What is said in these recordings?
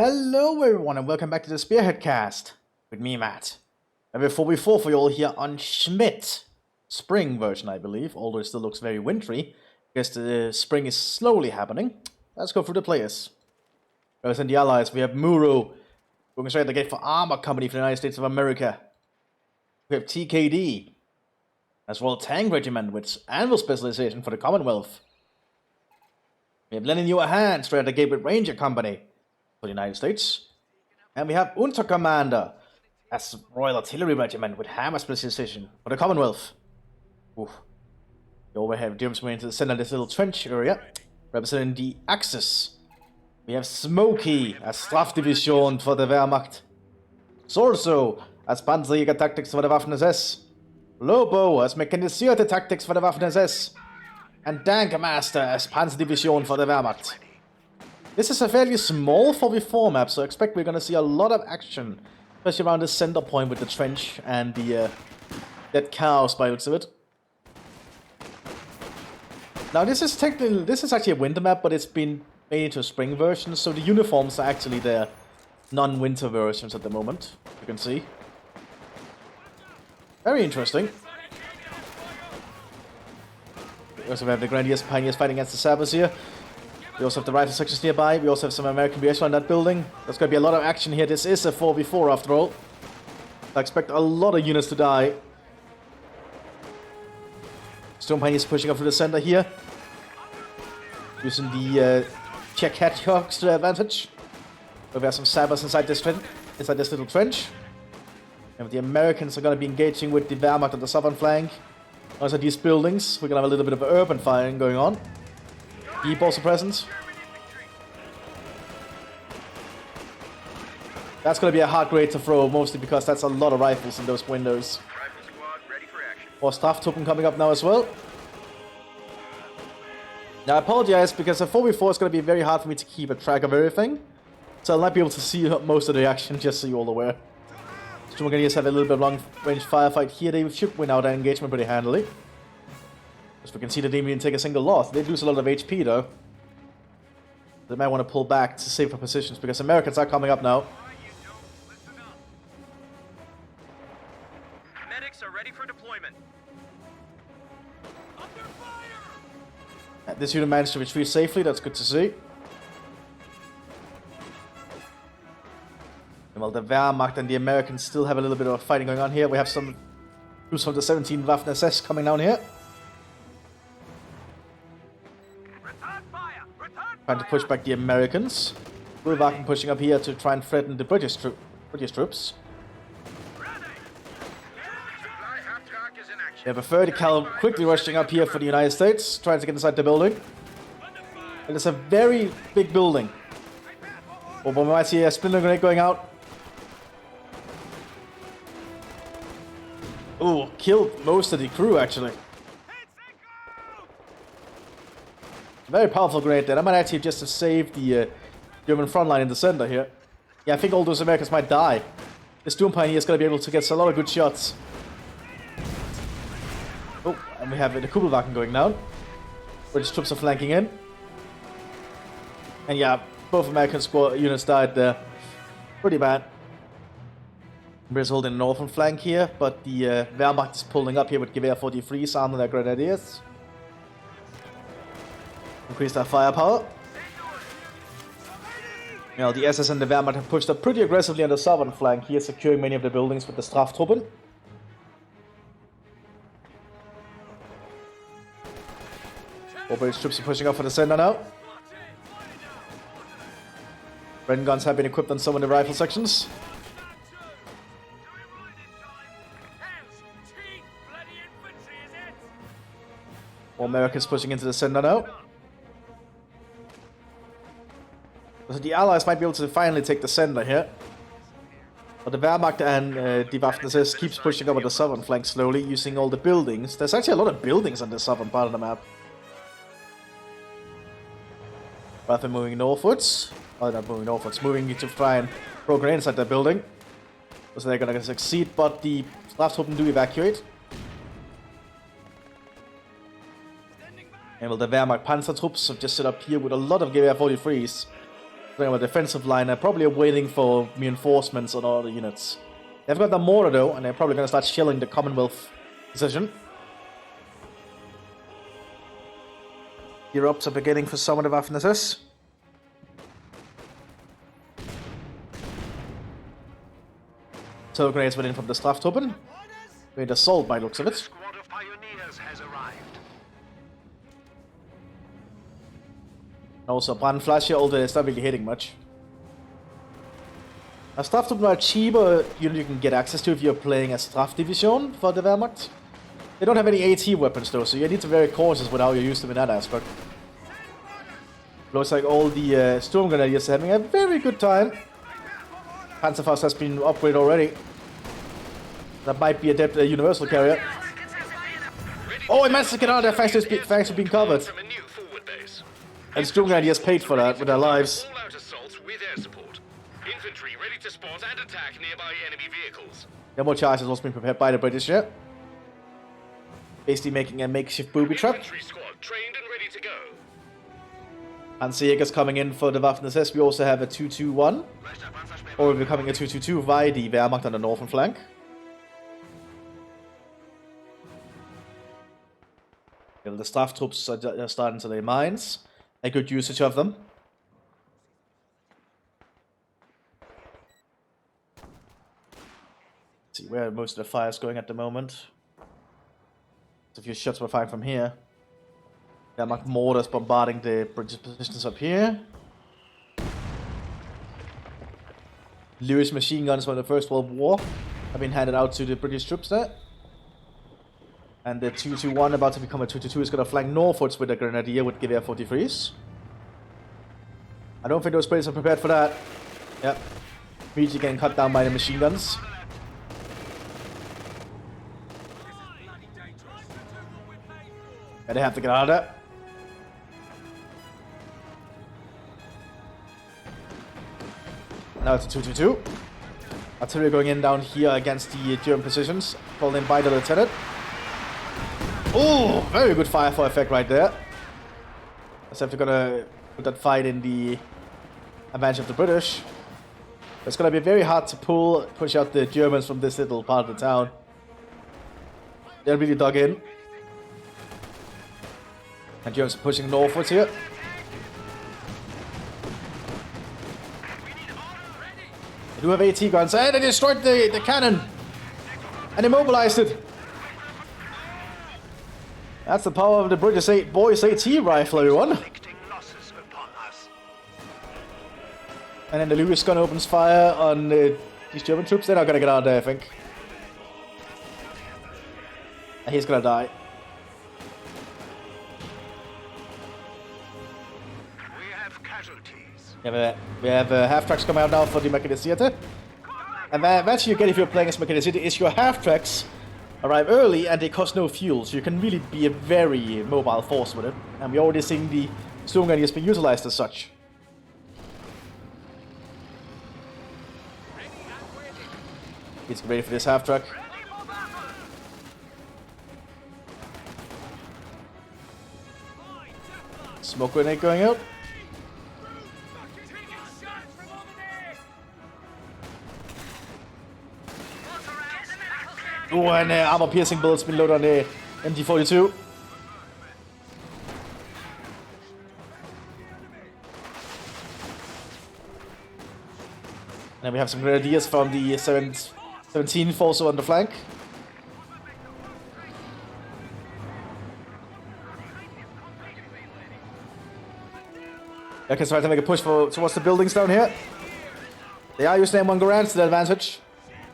Hello everyone and welcome back to the Spearhead cast with me, Matt. And before we fall for you all here on Schmidt, spring version I believe, although it still looks very wintry, because the spring is slowly happening. Let's go through the players. First in the allies, we have Muro, going straight at the gate for Armor Company for the United States of America. We have TKD, as well Tank Regiment with Anvil Specialization for the Commonwealth. We have Lenin Hand straight at the gate with Ranger Company for the United States. And we have Untercommander as Royal Artillery Regiment with Hammer Specialization for the Commonwealth. Oof. We over have Germans moving into the center of this little trench area, representing the Axis. We have Smokey as Strafdivision for the Wehrmacht. Sorso as Panzerjäger Tactics for the Waffen-SS. Lobo as Mechanisierte Tactics for the Waffen-SS. And Dankmaster as Panzerdivision for the Wehrmacht. This is a fairly small 4v4 map, so I expect we're going to see a lot of action, especially around the center point with the trench and the dead cows by the looks of it. Now this is actually a winter map, but it's been made into a spring version, so the uniforms are actually the non-winter versions at the moment, you can see. Very interesting. We also have the Grenadiers, Pioneers fighting against the Sabres here. We also have the rifle sections nearby. We also have some American BS on that building. There's going to be a lot of action here. This is a 4v4 after all. I expect a lot of units to die. Storm Pioneers pushing up to the center here. Using the Czech Hedgehogs to their advantage. We have some Sabres inside this little trench. And the Americans are going to be engaging with the Wehrmacht on the southern flank. Also these buildings. We're going to have a little bit of urban firing going on. Keep also present. That's going to be a hard grade to throw, mostly because that's a lot of rifles in those windows. Rifle squad ready for action. More Straftuppen coming up now as well. Now I apologize because a 4v4 is going to be very hard for me to keep a track of everything. So I'll not be able to see most of the action, just so you're all aware. Storm Grenadiers have a little bit of long-range firefight here. They should win out that engagement pretty handily. As we can see, they didn't even take a single loss. They lose a lot of HP though. They might want to pull back to safer positions because Americans are coming up now. Medics are ready for deployment. Under fire! This unit managed to retreat safely. That's good to see. And while the Wehrmacht and the Americans still have a little bit of fighting going on here, we have some troops from the 17th Waffen-SS coming down here. Trying to push back the Americans. Waffen pushing up here to try and threaten the British troops. We have a 30 cal quickly rushing up here for the United States, trying to get inside the building. It is a very big building. Oh, but we might see a splinter grenade going out. Oh, killed most of the crew actually. Very powerful grenade there. That might actually just have saved the German front line in the center here. Yeah, I think all those Americans might die. This Doom Pioneer is going to be able to get a lot of good shots. Oh, and we have the Kubelwagen going down. British troops are flanking in. And yeah, both American units died there. Pretty bad. British holding the northern flank here, but the Wehrmacht is pulling up here with Gewehr 43s armed their Grenadiers. Increase their firepower. You know, the SS and the Wehrmacht have pushed up pretty aggressively on the southern flank here, securing many of the buildings with the Straftuppen. All British troops are pushing up for the center now. Bren guns have been equipped on some of the rifle sections. More Americans pushing into the center now. So the Allies might be able to finally take the center here. But the Wehrmacht and the Waffen-SS keeps pushing up on the southern flank slowly, using all the buildings. There's actually a lot of buildings on the southern part of the map. Rather than moving northwards. Oh, not moving northwards, moving to try and throw grenades at their building. So they're gonna succeed, but the Straftuppen do evacuate. And well, the Wehrmacht Panzertroops have just set up here with a lot of Gewehr 43s. Playing with defensive line, they're probably waiting for reinforcements on all the units. They've got the mortar though, and they're probably going to start shelling the Commonwealth position. Gear ups are beginning for some of the Mthis. So grenades went in from the Straftuppen. Great assault by looks of it. Squad of pioneers has arrived. Also, Brandflasche, although it's not really hitting much. A Straftuppen are a cheaper unit you can get access to if you're playing a Strafdivision for the Wehrmacht. They don't have any AT weapons though, so you need to be very cautious with how you use them in that aspect. Looks like all the Sturm Grenadiers are having a very good time. Panzerfaust has been upgraded already. That might be a universal carrier. Oh, it managed to get out of there thanks to being covered. And Sturm Grenadiers paid for that with their lives. All-out assaults with air support. Infantry ready to spot and attack nearby enemy vehicles. No more charges also been prepared by the British here. Basically making a makeshift booby trap. Infantry squad trained and ready to go. And SEGA's coming in for the Waffen-SS. We also have a 2-2-1. Or we're becoming a 2-2-2 via the Wehrmacht on the northern flank. The staff troops are starting to lay mines. A good usage of them. Let's see where most of the fire is going at the moment. A few shots were firing from here. Wehrmacht mortars bombarding the British positions up here. Lewis machine guns from the First World War have been handed out to the British troops there. And the 2-2-1 about to become a 2-2-2 is going to flank northwards with a Grenadier with Gewehr 43s. I don't think those British are prepared for that. Yep. Immediately getting cut down by the machine guns. And they have to get out of there. Now it's a 2-2-2. Artillery going in down here against the German positions. Called in by the lieutenant. Oh, very good fire for effect right there. As if they're gonna put that fight in the advantage of the British. It's gonna be very hard to push out the Germans from this little part of the town. They're really dug in. And Germans are pushing northwards here. They do have AT guns. And they destroyed the cannon! And immobilized it! That's the power of the British Boys AT rifle, everyone. And then the Lewis gun opens fire on these German troops. They're not gonna get out of there, I think. And he's gonna die. We have casualties. Yeah, we have half tracks coming out now for the Mechanist Theater. And the advantage you get if you're playing as Mechanist Theater is your half tracks arrive early and they cost no fuel, so you can really be a very mobile force with it. And we're already seeing the Sturm Grenadiers being utilized as such. He's ready for this half track. Smoke grenade going out. Oh, and armor-piercing bullets been loaded on the MG42. And then we have some grenadiers from the 17th also on the flank. Okay, so I have to make a push towards the buildings down here. They are using M1 Garand to their advantage.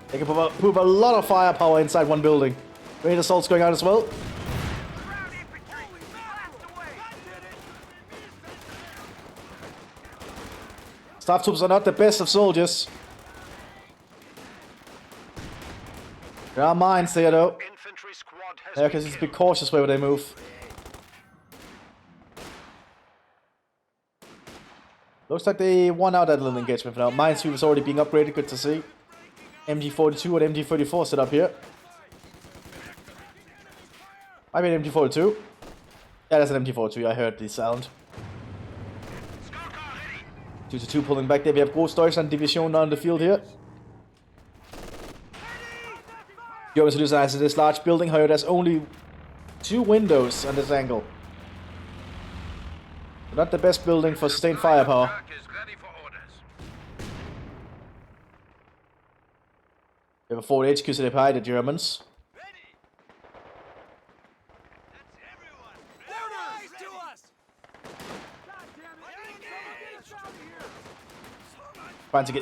They can prove a lot of firepower inside one building. Great assaults going out as well. Staff troops are not the best of soldiers. There are mines there though. Yeah, because it's a bit cautious where they move. Looks like they won out that little engagement for now. Minesweeper is already being upgraded, good to see. MG42 and MG34 set up here. I mean MG42. Yeah, that's an MG42, I heard the sound. 2 pulling back there. We have Großdeutschland Division on the field here. Germans utilize this large building, however, there's only 2 windows on this angle. Not the best building for sustained firepower. We have a forward HQ set up high, the Germans.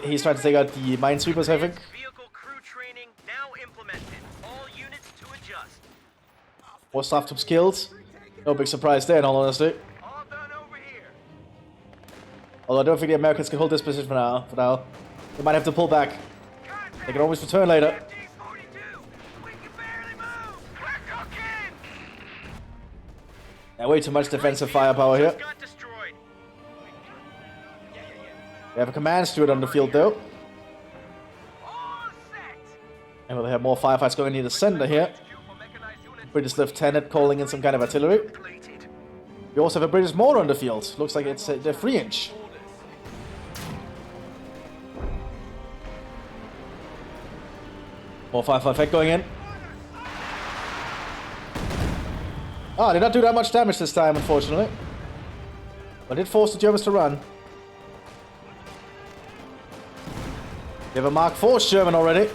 He's trying to take out the minesweepers, I think. Vehicle crew training now implemented. All units to adjust. More staff top skills. No big surprise there, in all honesty. All done over here. Although I don't think the Americans can hold this position for now. They might have to pull back. They can always return later. Yeah, way too much defensive firepower here. We have a command steward on the field though. And we'll have more firefights going near the center here. British lieutenant calling in some kind of artillery. We also have a British mortar on the field. Looks like it's the 3-inch. More firefight effect going in. Ah, did not do that much damage this time, unfortunately. But did force the Germans to run. We have a Mark IV Sherman already.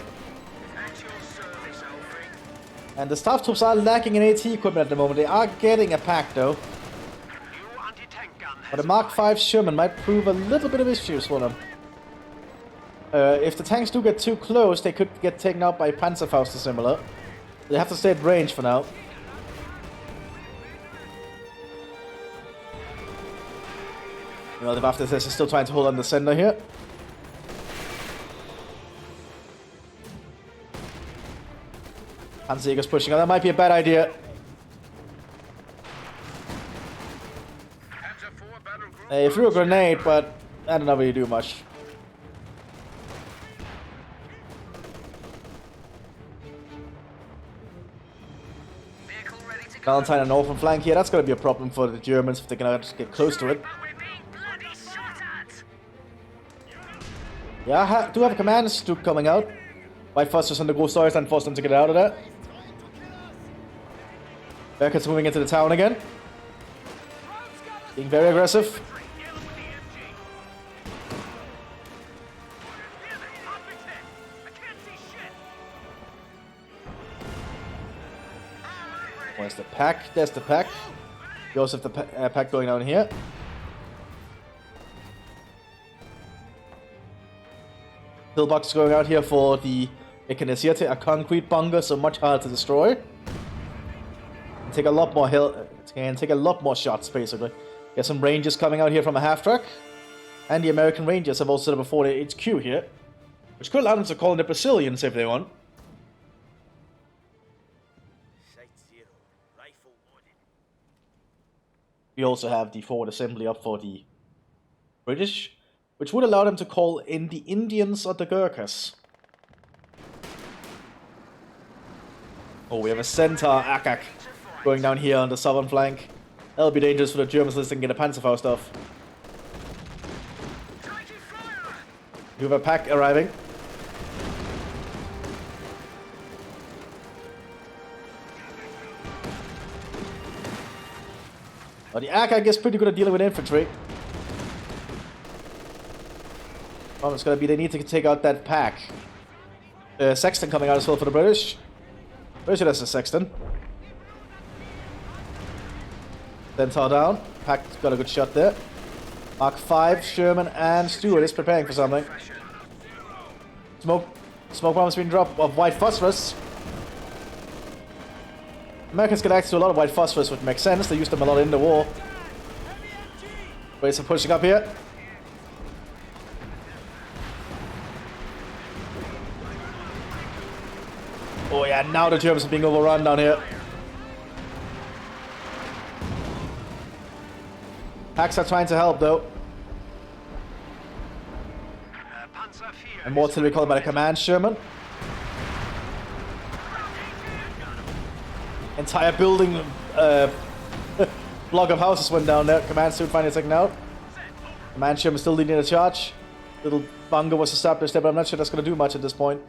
And the staff troops are lacking in AT equipment at the moment. They are getting a pack though. But a Mark V Sherman might prove a little bit of issues for them. If the tanks do get too close, they could get taken out by Panzerfaust or similar. They have to stay at range for now. You know, the after this is still trying to hold on the center here. Panzerjäger's pushing on. That might be a bad idea. He threw a grenade, but I don't know if you do much. Valentine on the northern flank here. That's going to be a problem for the Germans if they can get close to it. Yeah, I do have a command Stuke coming out. White Fosters on the Großdeutschland and force them to get out of there. Americans moving into the town again. Being very aggressive. Where's the pack? There's the pack. We also have the pack going down here. Pillbox going out here for the Mechanisierte, a concrete bunker, so much harder to destroy. Can take a lot more can take a lot more shots, basically. There's some Rangers coming out here from a half-track. And the American Rangers have also set up a 40 HQ here. Which could allow them to call in the Brazilians if they want. We also have the forward assembly up for the British, which would allow them to call in the Indians or the Gurkhas. Oh, we have a Centaur Akak going down here on the southern flank. That'll be dangerous for the Germans listening to get a Panzerfaust off. We have a pack arriving. Well, the Akak is pretty good at dealing with infantry. Problem is going to be they need to take out that pack. Sexton coming out as well for the British. British has a Sexton. Centaur down. Pack got a good shot there. Mark V, Sherman, and Stewart is preparing for something. Smoke bombs being dropped of white phosphorus. Americans get access to a lot of white phosphorus, which makes sense. They used them a lot in the war. Wait, some pushing up here. Oh yeah, now the Germans are being overrun down here. Packs are trying to help though. And more artillery called by the command Sherman. Entire building block of houses went down there. Command soon finally taken out. Command Sherman still leading the charge. Little bunker was established there, but I'm not sure that's going to do much at this point.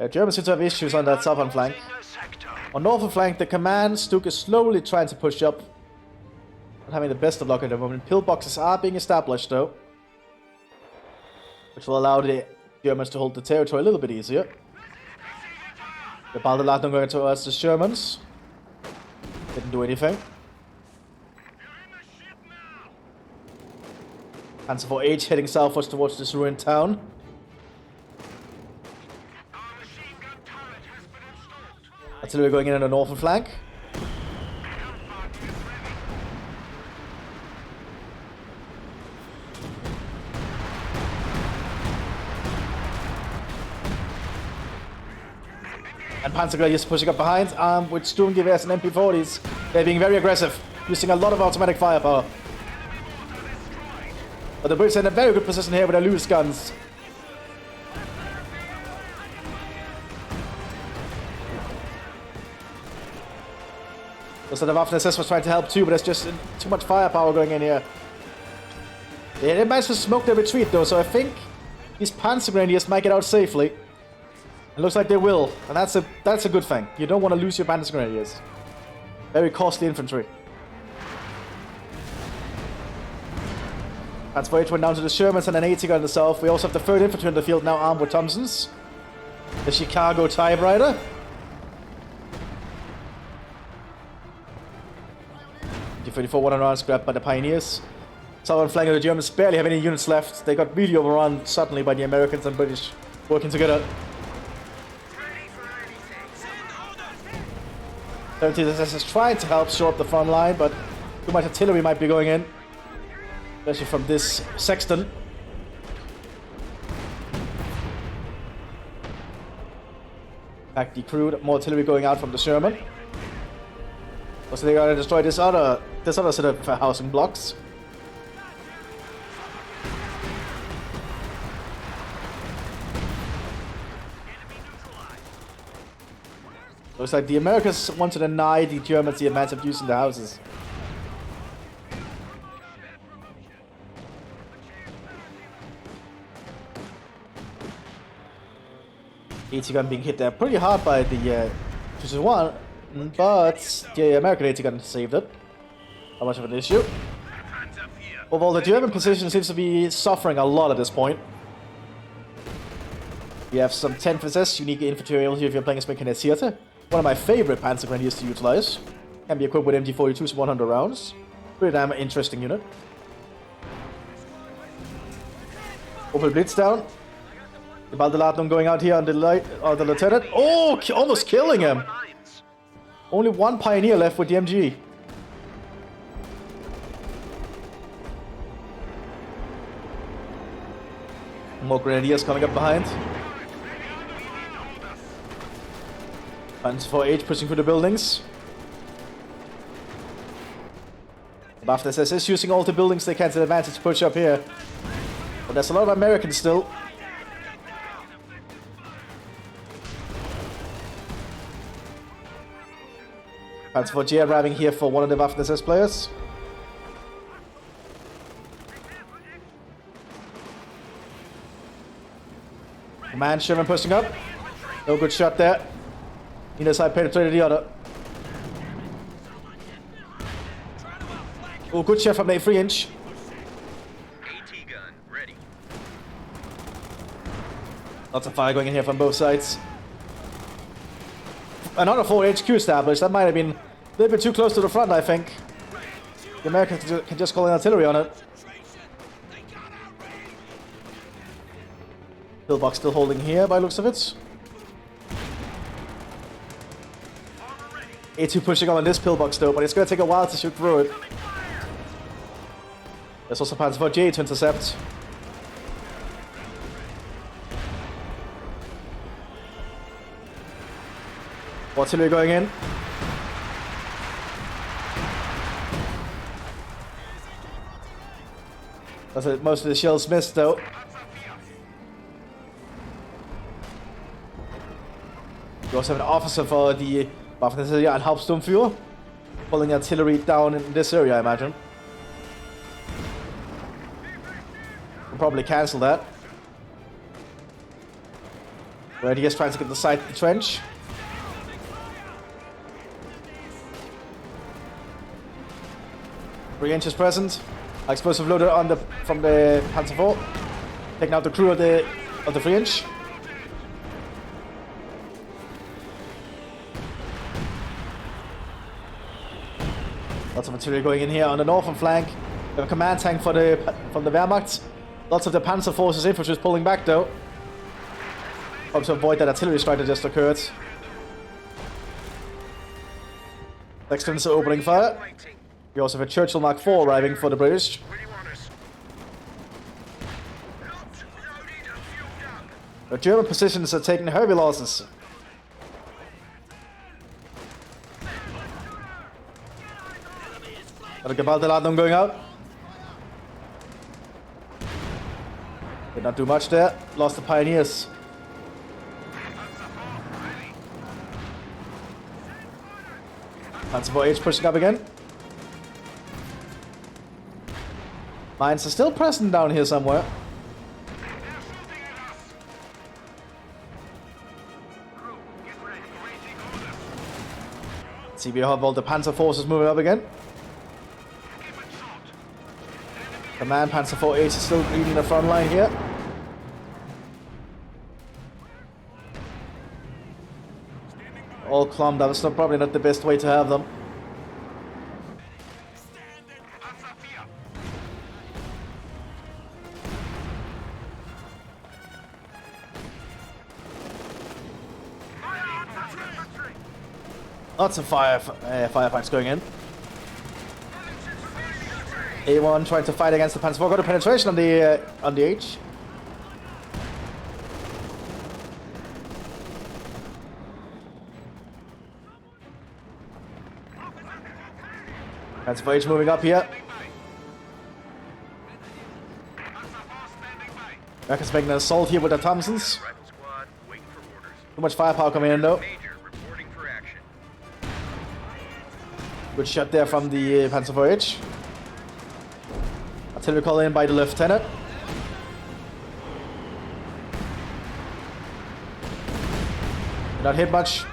Germans seem to have issues on that southern flank. On northern flank, the command Stuk is slowly trying to push up. Not having the best of luck at the moment. Pillboxes are being established though, which will allow the Germans to hold the territory a little bit easier. The Baldeladung going towards the Shermans. Didn't do anything. Panzer IV heading southwards towards this ruined town. Artillery going in on the northern flank. And Panzergrenadiers pushing up behind, armed with Sturmgewehrs and MP40s. They're being very aggressive, using a lot of automatic firepower. But the Brits are in a very good position here with their loose guns. So the Waffen-SS was trying to help too, but there's just too much firepower going in here. They managed to smoke their retreat though, so I think these Panzergrenadiers might get out safely. It looks like they will, and that's a good thing. You don't want to lose your Panzergrenadiers. Very costly infantry. Panzer IV went down to the Shermans and an 80 gun in the south. We also have the 3rd Infantry in the field now armed with Thompsons. The Chicago Typewriter. D-34 1 rounds grabbed by the Pioneers. Southern flank of the Germans barely have any units left. They got really overrun suddenly by the Americans and British working together. 17th SS is trying to help shore up the front line, but too much artillery might be going in. Especially from this Sexton. Back decrewed, more artillery going out from the Sherman. So they gotta destroy this other set of housing blocks. Looks like the Americans want to deny the Germans the advantage of using the houses. AT gun being hit there pretty hard by the 221, but the American AT gun saved it. Not much of an issue. Although the German position seems to be suffering a lot at this point. We have some 10th SS, unique infantry ability if you're playing as Mechanisierte. One of my favorite Panzer Grenadiers to utilize. Can be equipped with MG42's 100 rounds. Pretty damn interesting unit. Opel Blitz down. The Baldeladung going out here on the lieutenant. Oh, almost killing him. Only one Pioneer left with the MG. More Grenadiers coming up behind. Panzer IV pushing through the buildings. The Waffen-SS is using all the buildings they can to advantage to push up here. But there's a lot of Americans still. Panzer IV arriving here for one of the Waffen-SS players. Command Sherman pushing up. No good shot there. Neither side penetrated the other. Oh, good shot from the 3-inch. AT gun ready. Lots of fire going in here from both sides. Another 4 HQ established. That might have been a little bit too close to the front, I think. The Americans can just call in artillery on it. Pillbox still holding here by looks of it. A2 pushing on this pillbox though, but it's going to take a while to shoot through it. There's also Panzer IV to intercept. Artillery going in. Most of the shells missed though. We also have an officer for the Waffen-SS and Hauptsturmführer. Pulling artillery down in this area, I imagine. We'll probably cancel that. Right, he is trying to get the side of the trench. 3 inches present. Explosive loader on the from the Panzer IV. Taking out the crew of the 3 inch. Lots of material going in here on the northern flank. We have a command tank from the Wehrmacht. Lots of the Panzer forces infantry is pulling back though. Hope to avoid that artillery strike that just occurred. Sextons are opening fire. We also have a Churchill Mark IV arriving for the British. The German positions are taking heavy losses. Got a Gewaltaladung going out. Did not do much there. Lost the Pioneers. Panzer IV H pushing up again. Mines are still present down here somewhere. See how well the Panzer forces moving up again. Command Panzer IV H is still leading the front line here. All clumped up. It's probably not the best way to have them. Lots of firefights going in. A1 trying to fight against the Panzer IV. Got a penetration on the H. Panzer IV H moving up here. Americans making an assault here with the Thompsons. Too much firepower coming in though. Good shot there from the Panzer IV H. Artillery call in by the lieutenant. Did not hit much.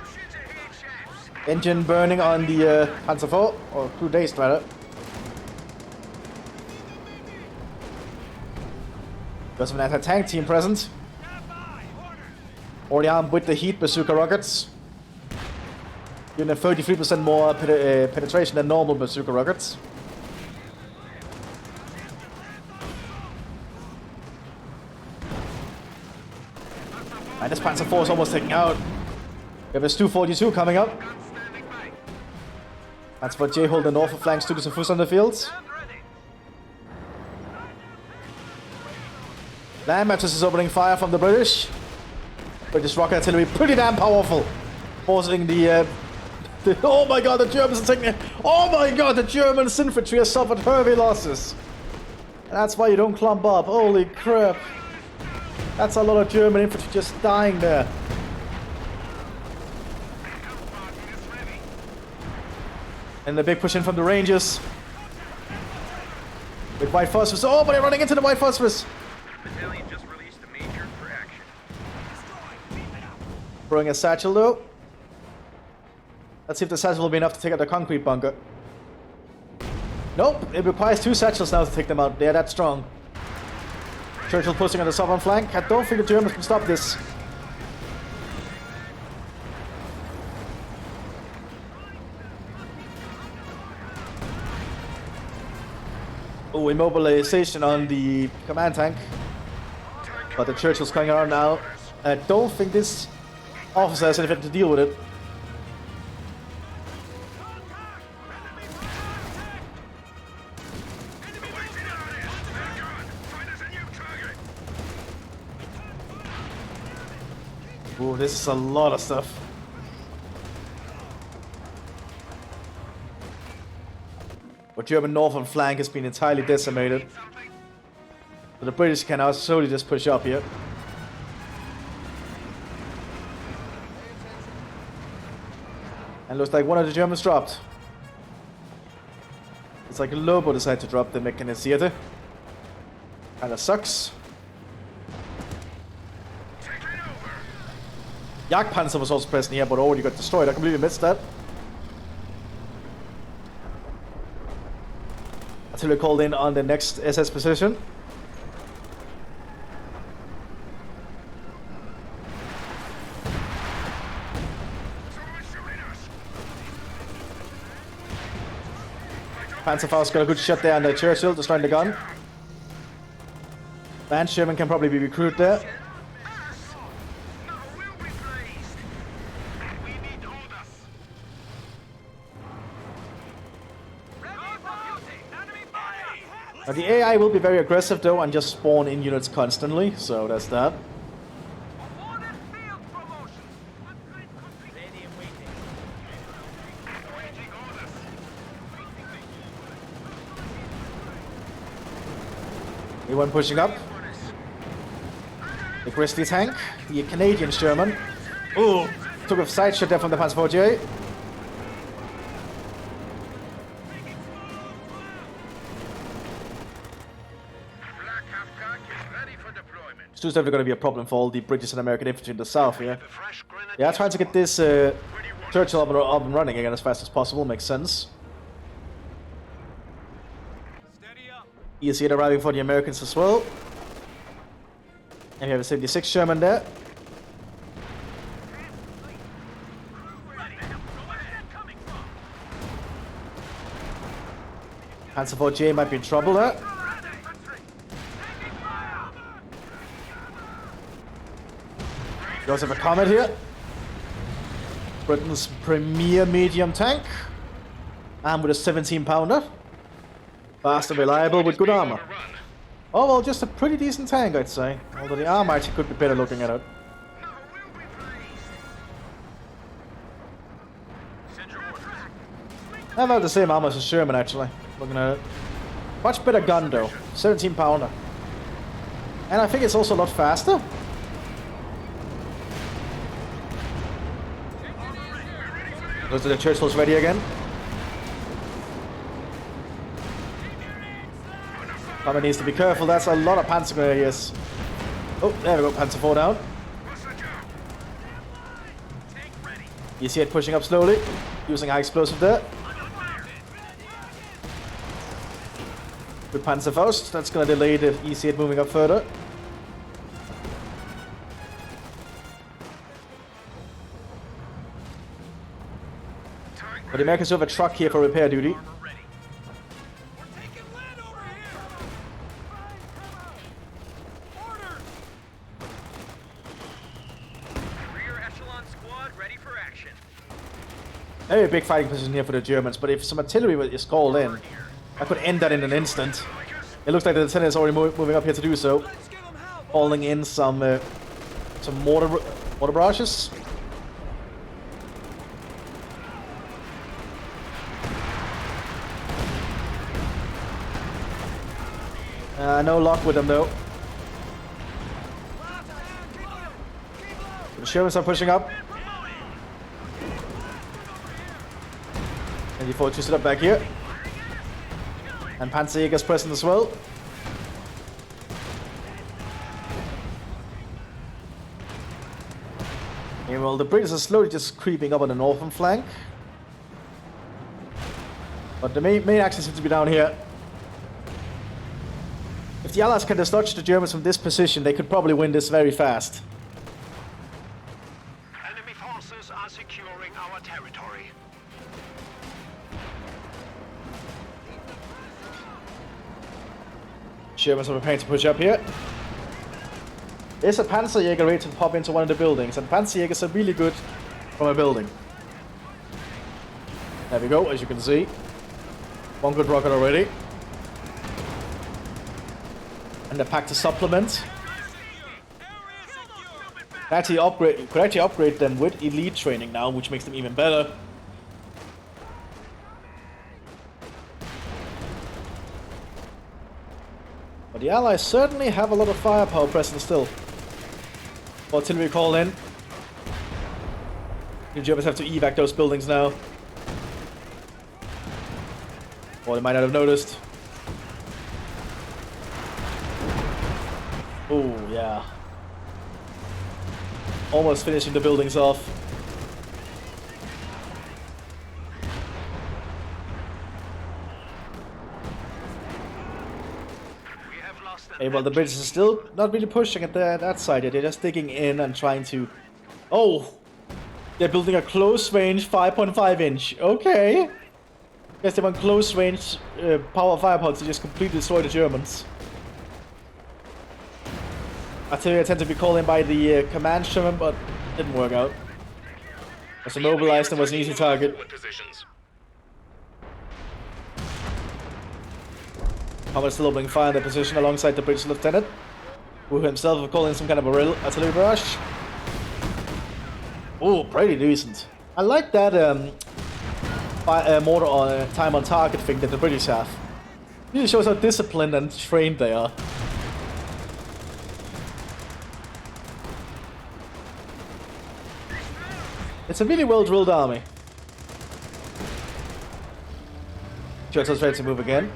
Engine burning on the Panzer IV, or crew dazed rather. There's an anti-tank team present. Already armed with the heat bazooka rockets. Giving a 33% more penetration than normal bazooka rockets. And this Panzer IV is almost taken out. We have a Stu-42 coming up. That's for J hold the north flank, Stukas and Fuss on the fields. Land Mthis is opening fire from the British. British rocket artillery pretty damn powerful. Forcing the oh my god, the Germans are taking it. Oh my god, the German infantry has suffered heavy losses. And that's why you don't clump up. Holy crap. That's a lot of German infantry just dying there. And the big push in from the Rangers. With white phosphorus. Oh, but they're running into the white phosphorus. Battalion just released a major for action. Throwing a satchel though. Let's see if the satchel will be enough to take out the concrete bunker. Nope, it requires 2 satchels now to take them out. They're that strong. Churchill pushing on the southern flank. I don't think the Germans can stop this. Oh, immobilization on the command tank. But the Churchill's coming around now. I don't think this officer has anything to deal with it. Ooh, this is a lot of stuff. But German northern flank has been entirely decimated. So the British can now slowly just push up here. And looks like one of the Germans dropped. It's like Lobo decided to drop the mechanized theater. Kinda sucks. Jagdpanzer was also present here, but already got destroyed. I completely missed that. Until we called in on the next SS position. Panzerfaust got a good shot there on the Churchill, destroying the gun. Van Sherman can probably be recruited there. Now the AI will be very aggressive though and just spawn in units constantly, so that's that. Anyone pushing up? The Grizzly tank, the Canadian Sherman. Ooh, took a side shot there from the Panzer 48. It's just definitely going to be a problem for all the British and American infantry in the south here. Yeah, trying to get this Churchill up and running again as fast as possible makes sense. You see it arriving for the Americans as well. And you have a 76 Sherman there. Panzer 48 might be in trouble there. We also have a Comet here. Britain's premier medium tank. And with a 17 pounder. Fast and reliable with good armor. Oh well, just a pretty decent tank I'd say. Although the armor actually could be better looking at it. I about the same armor as a Sherman actually, looking at it. Much better gun though, 17 pounder. And I think it's also a lot faster. Those are the Churchills ready again. Comet needs to be careful, that's a lot of Panzer grenadiers. Oh, there we go, Panzer 4 down. You see it pushing up slowly, using high explosive there. With Panzerfaust, that's going to delay the EC8 moving up further. But the Americans have a truck here for repair duty. Very big fighting position here for the Germans, but if some artillery is called in, I could end that in an instant. It looks like the lieutenant is already moving up here to do so. Calling in some mortar barrages. No luck with them though. The Shermans are pushing up. And you just sit up back here. And Panzerjäger's present as well. Okay, well, the British are slowly just creeping up on the northern flank. But the main action seems to be down here. If the Allies can dislodge the Germans from this position, they could probably win this very fast. Enemy forces are securing our territory. Germans are preparing to push up here. There's a Panzerjäger ready to pop into one of the buildings, and Panzerjägers are really good from a building. There we go, as you can see. One good rocket already. And the pack to supplement. Could actually upgrade them with elite training now, which makes them even better. But the Allies certainly have a lot of firepower present still. Artillery call in. The Germans have to evac those buildings now. Or they might not have noticed. Oh, yeah. Almost finishing the buildings off. Hey, well, the British are still not really pushing at that side. They're just digging in and trying to... Oh! They're building a close-range 5.5 inch. Okay. Guess they want close-range power firepower to just completely destroy the Germans. Artillery attempt to be called in by the command Sherman, but didn't work out. Was immobilized and was an easy target. Combat still opening fire in their position alongside the British lieutenant, who himself was calling some kind of a artillery barrage. Oh, pretty decent. I like that mortar on time on target thing that the British have. It really shows how disciplined and trained they are. It's a really well-drilled army. Churchill's ready to move again.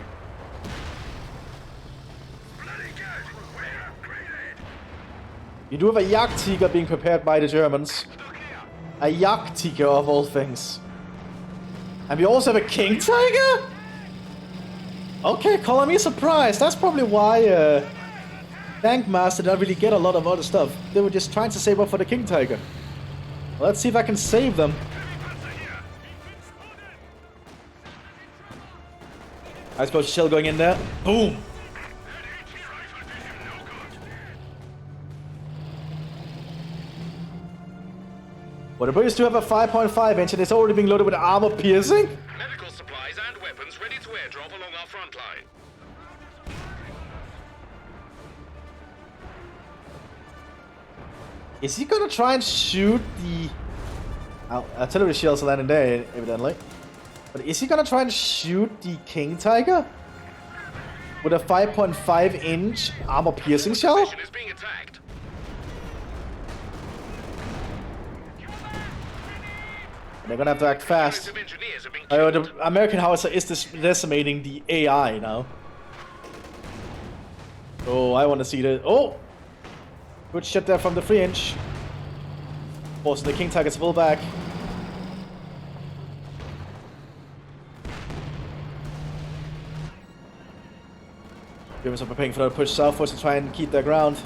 You do have a Jagdtiger being prepared by the Germans. A Jagdtiger of all things. And we also have a King Tiger? Okay, color me surprised. That's probably why Tankmaster didn't really get a lot of other stuff. They were just trying to save up for the King Tiger. Well, let's see if I can save them. I suppose shell going in there. Boom! Well, the British do have a 5.5 inch and it's already being loaded with armor piercing. Medical supplies and weapons ready to airdrop along our front line. Is he gonna try and shoot the... artillery shells are landing there, evidently. But is he gonna try and shoot the King Tiger? With a 5.5 inch armor piercing shell? Position is being attacked. They're gonna have to act fast. The American howitzer is decimating the AI now. Oh, I want to see the... Oh! Good shot there from the 3 inch. Forcing the King Tiger to pull back. Germans are preparing for the push southwards to try and keep their ground.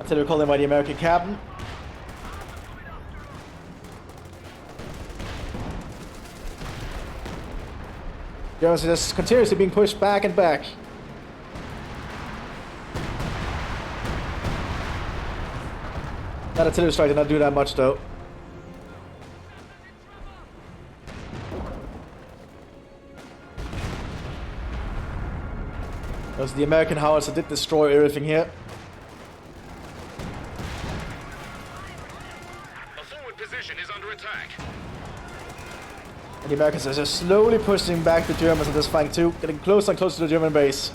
Artillery called in by the American captain. Germans are just continuously being pushed back and back. That artillery strike did not do that much though. Because the American howitzer did destroy everything here. A forward position is under attack. And the Americans are just slowly pushing back the Germans on this flank too, getting closer and closer to the German base.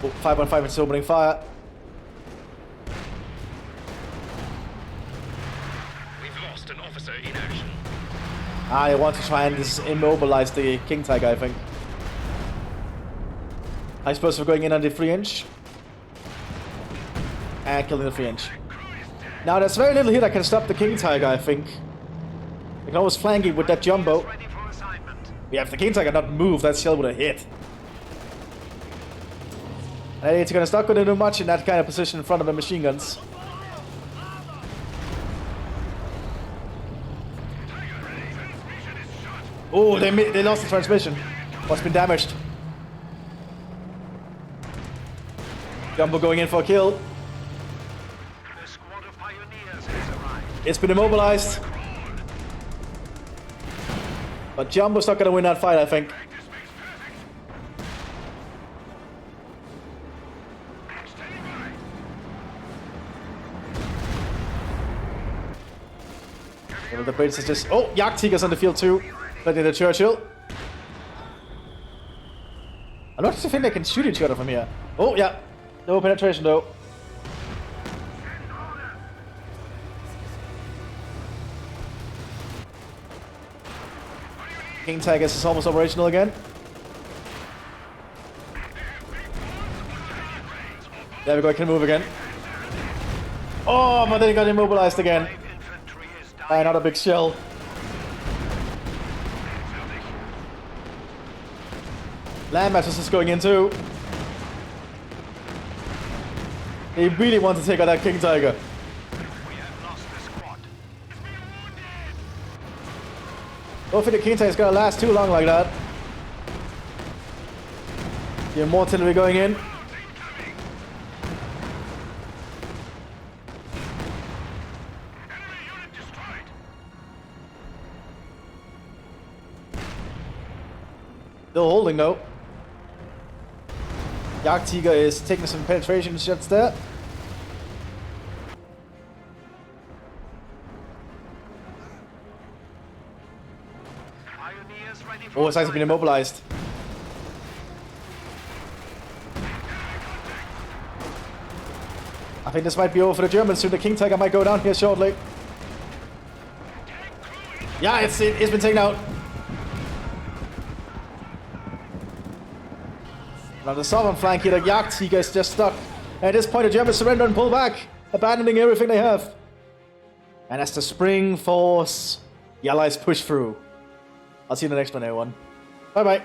Oh, 5.5 is opening fire. We've lost an officer in action. I want to try and just immobilize the King Tiger, I think. I suppose we're going in on the 3 inch. And killing the 3 inch. Now there's very little here that can stop the King Tiger, I think. They can always flank it with that jumbo. Yeah, if the King Tiger not move, that shell would have hit. And it's gonna not gonna do much in that kind of position in front of the machine guns. Oh, they lost the transmission. What's been damaged? Jumbo going in for a kill. The squad of pioneers has arrived. It's been immobilized. But Jumbo's not gonna win that fight, I think. The British is just... Oh, Jagdtiger's on the field too. But in the Churchill. I don't think they can shoot each other from here. Oh, yeah. No penetration though. King Tiger is almost operational again. There we go, I can move again. Oh, but then he got immobilized again. By another big shell. Landmass is going in too. They really want to take out that King Tiger. Don't think the King Tiger's gonna last too long like that. The Immortality going in. Still holding though. Jagdtiger is taking some penetration shots there. Oh, it's actually been immobilized. I think this might be over for the Germans soon. The King Tiger might go down here shortly. Yeah, it's been taken out. On the southern flank here, the Jagdtiger is just stuck. At this point, the Germans surrender and pull back, abandoning everything they have. And as the spring falls, the Allies push through. I'll see you in the next one, everyone. Bye-bye.